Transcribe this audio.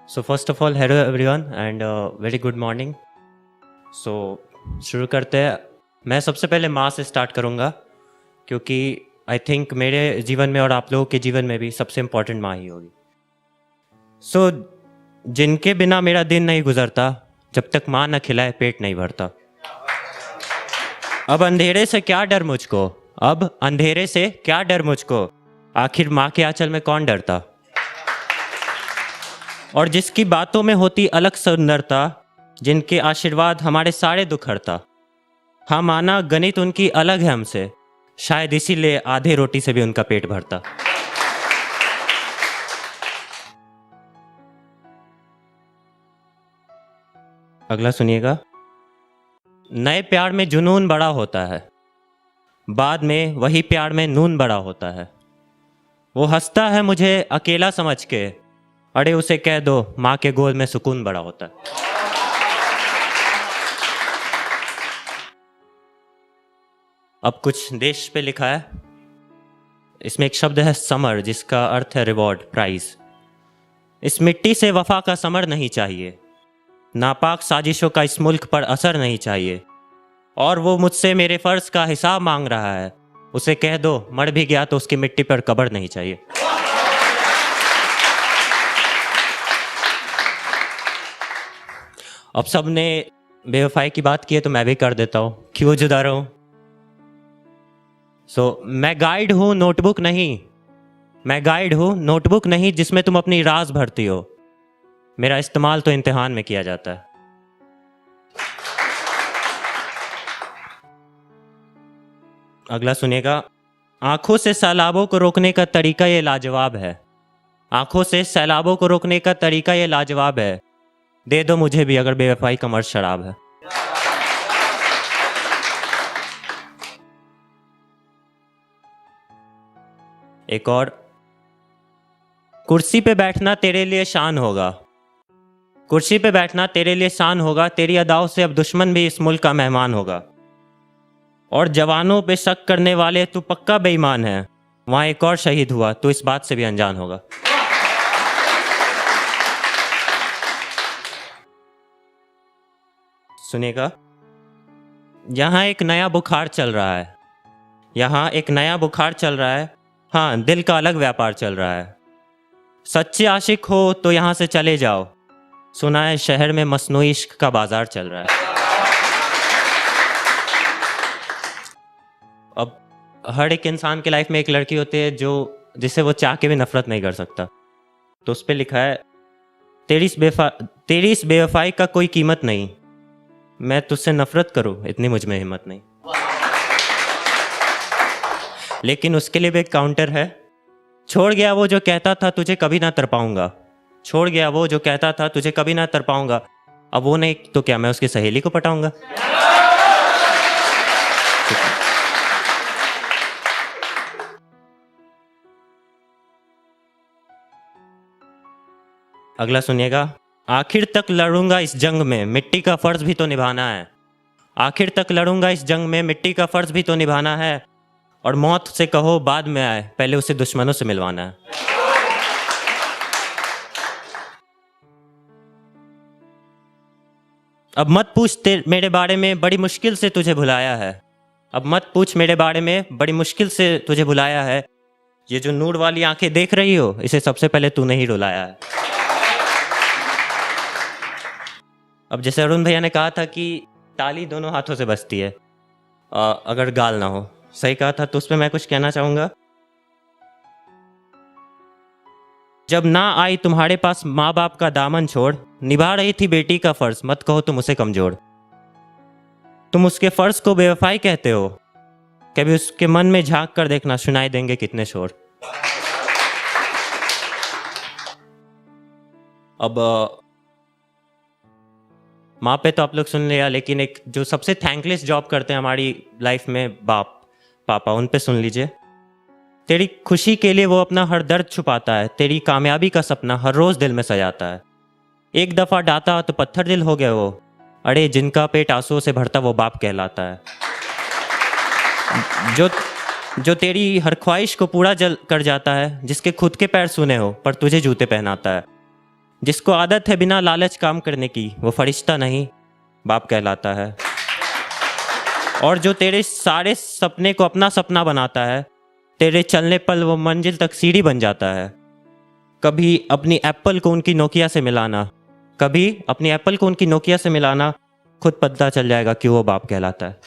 So first of all hello everyone and very good morning. So शुरू करते हैं। मैं सबसे पहले माँ से स्टार्ट करूँगा क्योंकि आई थिंक मेरे जीवन में और आप लोगों के जीवन में भी सबसे इम्पोर्टेंट माँ ही होगी। सो जिनके बिना मेरा दिन नहीं गुजरता, जब तक माँ न खिलाए पेट नहीं भरता। अब अंधेरे से क्या डर मुझको, अब अंधेरे से क्या डर मुझको, आखिर माँ के आंचल में कौन डरता। और जिसकी बातों में होती अलग सुंदरता, जिनके आशीर्वाद हमारे सारे दुख हरता। हाँ माना गणित उनकी अलग है हमसे, शायद इसीलिए आधे रोटी से भी उनका पेट भरता। अगला सुनिएगा। नए प्यार में जुनून बड़ा होता है, बाद में वही प्यार में नून बड़ा होता है। वो हंसता है मुझे अकेला समझ के, अरे उसे कह दो माँ के गोद में सुकून बड़ा होता है। अब कुछ देश पे लिखा है। इसमें एक शब्द है समर, जिसका अर्थ है रिवॉर्ड, प्राइज। इस मिट्टी से वफा का समर नहीं चाहिए, नापाक साजिशों का इस मुल्क पर असर नहीं चाहिए। और वो मुझसे मेरे फर्ज का हिसाब मांग रहा है, उसे कह दो मर भी गया तो उसकी मिट्टी पर कब्र नहीं चाहिए। अब सबने बेवफाई की बात की है तो मैं भी कर देता हूँ, क्यों जुदा रहूं। मैं गाइड हूँ नोटबुक नहीं, मैं गाइड हूँ नोटबुक नहीं जिसमें तुम अपनी राज भरती हो। मेरा इस्तेमाल तो इम्तिहान में किया जाता है। अगला सुनिएगा। आंखों से सैलाबों को रोकने का तरीका ये लाजवाब है, आंखों से सैलाबों को रोकने का तरीका ये लाजवाब है। दे दो मुझे भी अगर बेवफाई का मर्ज शराब है। एक और। कुर्सी पे बैठना तेरे लिए शान होगा, कुर्सी पे बैठना तेरे लिए शान होगा। तेरी अदाओं से अब दुश्मन भी इस मुल्क का मेहमान होगा। और जवानों पे शक करने वाले तू पक्का बेईमान है, वहां एक और शहीद हुआ तो इस बात से भी अनजान होगा। सुनिएगा। यहाँ एक नया बुखार चल रहा है, यहाँ एक नया बुखार चल रहा है। हाँ दिल का अलग व्यापार चल रहा है। सच्चे आशिक हो तो यहाँ से चले जाओ, सुना है शहर में मसनूई इश्क का बाजार चल रहा है। अब हर एक इंसान के लाइफ में एक लड़की होती है जो जिसे वो चाह के भी नफरत नहीं कर सकता। तो उस पर लिखा है, तेरी इस बेवफाई का कोई कीमत नहीं, मैं तुझसे नफरत करूं इतनी मुझ में हिम्मत नहीं। लेकिन उसके लिए भी एक काउंटर है। छोड़ गया वो जो कहता था तुझे कभी ना तर पाऊंगा, छोड़ गया वो जो कहता था तुझे कभी ना तर पाऊंगा। अब वो नहीं तो क्या मैं उसकी सहेली को पटाऊंगा। अगला सुनिएगा। आखिर तक लड़ूंगा इस जंग में, मिट्टी का फर्ज भी तो निभाना है। आखिर तक लड़ूंगा इस जंग में, मिट्टी का फर्ज भी तो निभाना है। और मौत से कहो बाद में आए, पहले उसे दुश्मनों से मिलवाना है। अब मत पूछ मेरे बारे में, बड़ी मुश्किल से तुझे भुलाया है। अब मत पूछ मेरे बारे में, बड़ी मुश्किल से तुझे भुलाया है। ये जो नूर वाली आंखें देख रही हो, इसे सबसे पहले तूने ही रुलाया है। अब जैसे अरुण भैया ने कहा था कि ताली दोनों हाथों से बजती है अगर गाल ना हो, सही कहा था। तो उस पर मैं कुछ कहना चाहूंगा। जब ना आई तुम्हारे पास माँ बाप का दामन छोड़, निभा रही थी बेटी का फर्ज, मत कहो तुम उसे कमजोर। तुम उसके फर्ज को बेवफाई कहते हो, कभी उसके मन में झांक कर देखना, सुनाई देंगे कितने शोर। अब माँ पे तो आप लोग सुन लिया, लेकिन एक जो सबसे थैंकलेस जॉब करते हैं हमारी लाइफ में, बाप पापा, उन पे सुन लीजिए। तेरी खुशी के लिए वो अपना हर दर्द छुपाता है, तेरी कामयाबी का सपना हर रोज दिल में सजाता है। एक दफा डांटा तो पत्थर दिल हो गया वो, अरे जिनका पेट आंसुओं से भरता वो बाप कहलाता है। जो तेरी हर ख्वाहिश को पूरा जल कर जाता है, जिसके खुद के पैर सुने हो पर तुझे जूते पहनाता है। जिसको आदत है बिना लालच काम करने की, वो फरिश्ता नहीं बाप कहलाता है। और जो तेरे सारे सपने को अपना सपना बनाता है, तेरे चलने पर वो मंजिल तक सीढ़ी बन जाता है। कभी अपनी एप्पल को उनकी नोकिया से मिलाना, कभी अपनी एप्पल को उनकी नोकिया से मिलाना, खुद पता चल जाएगा कि वो बाप कहलाता है।